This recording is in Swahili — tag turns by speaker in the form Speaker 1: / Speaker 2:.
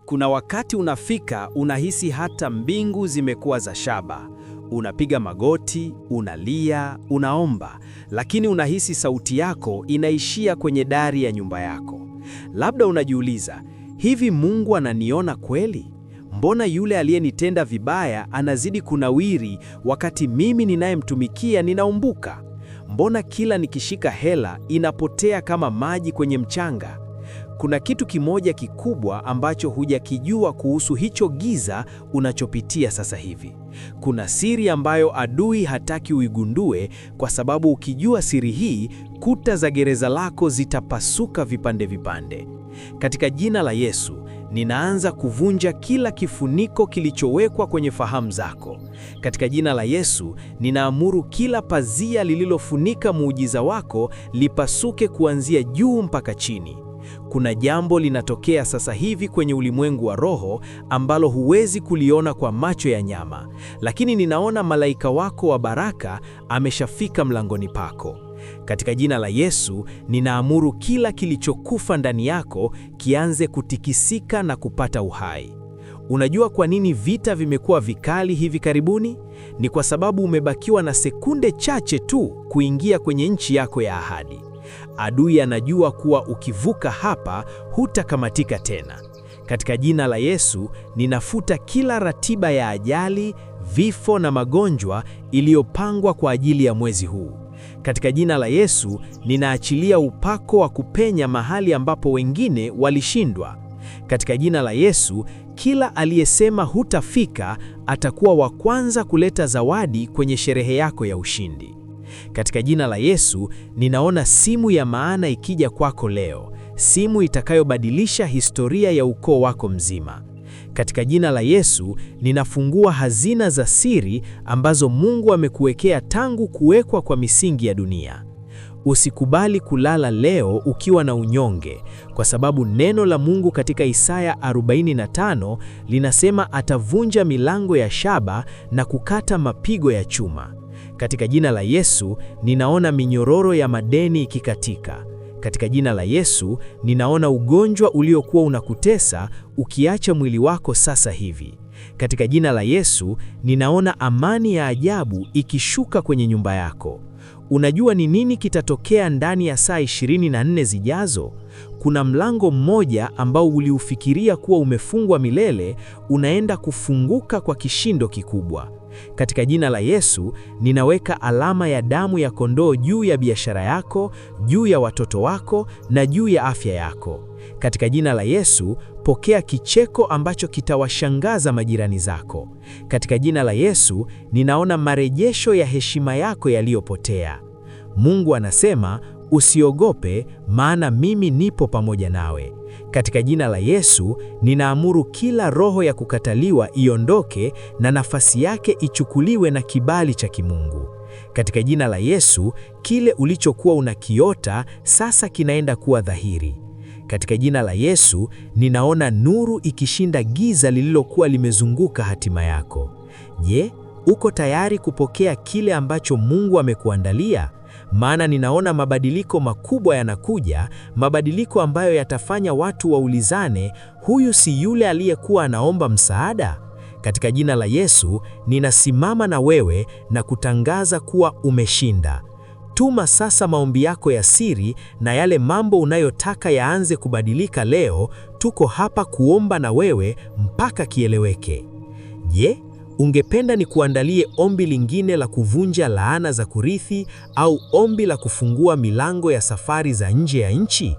Speaker 1: Kuna wakati unafika unahisi hata mbingu zimekuwa za shaba. Unapiga magoti, unalia, unaomba, lakini unahisi sauti yako inaishia kwenye dari ya nyumba yako. Labda unajiuliza, hivi Mungu ananiona kweli? Mbona yule aliyenitenda vibaya anazidi kunawiri wakati mimi ninayemtumikia ninaumbuka? Mbona kila nikishika hela inapotea kama maji kwenye mchanga? Kuna kitu kimoja kikubwa ambacho hujakijua kuhusu hicho giza unachopitia sasa hivi. Kuna siri ambayo adui hataki uigundue, kwa sababu ukijua siri hii, kuta za gereza lako zitapasuka vipande vipande. Katika jina la Yesu, ninaanza kuvunja kila kifuniko kilichowekwa kwenye fahamu zako. Katika jina la Yesu, ninaamuru kila pazia lililofunika muujiza wako lipasuke kuanzia juu mpaka chini. Kuna jambo linatokea sasa hivi kwenye ulimwengu wa roho ambalo huwezi kuliona kwa macho ya nyama, lakini ninaona malaika wako wa baraka ameshafika mlangoni pako. Katika jina la Yesu, ninaamuru kila kilichokufa ndani yako kianze kutikisika na kupata uhai. Unajua kwa nini vita vimekuwa vikali hivi karibuni? Ni kwa sababu umebakiwa na sekunde chache tu kuingia kwenye nchi yako ya ahadi. Adui anajua kuwa ukivuka hapa hutakamatika tena. Katika jina la Yesu, ninafuta kila ratiba ya ajali, vifo na magonjwa iliyopangwa kwa ajili ya mwezi huu. Katika jina la Yesu, ninaachilia upako wa kupenya mahali ambapo wengine walishindwa. Katika jina la Yesu, kila aliyesema hutafika atakuwa wa kwanza kuleta zawadi kwenye sherehe yako ya ushindi. Katika jina la Yesu, ninaona simu ya maana ikija kwako leo, simu itakayobadilisha historia ya ukoo wako mzima. Katika jina la Yesu, ninafungua hazina za siri ambazo Mungu amekuwekea tangu kuwekwa kwa misingi ya dunia. Usikubali kulala leo ukiwa na unyonge, kwa sababu neno la Mungu katika Isaya 45 linasema atavunja milango ya shaba na kukata mapigo ya chuma. Katika jina la Yesu, ninaona minyororo ya madeni ikikatika. Katika jina la Yesu, ninaona ugonjwa uliokuwa unakutesa ukiacha mwili wako sasa hivi. Katika jina la Yesu, ninaona amani ya ajabu ikishuka kwenye nyumba yako. Unajua ni nini kitatokea ndani ya saa 24 zijazo? Kuna mlango mmoja ambao uliufikiria kuwa umefungwa milele, unaenda kufunguka kwa kishindo kikubwa. Katika jina la Yesu, ninaweka alama ya damu ya kondoo juu ya biashara yako, juu ya watoto wako na juu ya afya yako. Katika jina la Yesu, pokea kicheko ambacho kitawashangaza majirani zako. Katika jina la Yesu, ninaona marejesho ya heshima yako yaliyopotea. Mungu anasema, usiogope, maana mimi nipo pamoja nawe. Katika jina la Yesu, ninaamuru kila roho ya kukataliwa iondoke na nafasi yake ichukuliwe na kibali cha kimungu. Katika jina la Yesu, kile ulichokuwa unakiota sasa kinaenda kuwa dhahiri. Katika jina la Yesu, ninaona nuru ikishinda giza lililokuwa limezunguka hatima yako. Je, uko tayari kupokea kile ambacho Mungu amekuandalia? Maana ninaona mabadiliko makubwa yanakuja, mabadiliko ambayo yatafanya watu waulizane, huyu si yule aliyekuwa anaomba msaada? Katika jina la Yesu, ninasimama na wewe na kutangaza kuwa umeshinda. Tuma sasa maombi yako ya siri na yale mambo unayotaka yaanze kubadilika leo. Tuko hapa kuomba na wewe mpaka kieleweke. Je, ungependa nikuandalie ombi lingine la kuvunja laana za kurithi au ombi la kufungua milango ya safari za nje ya nchi?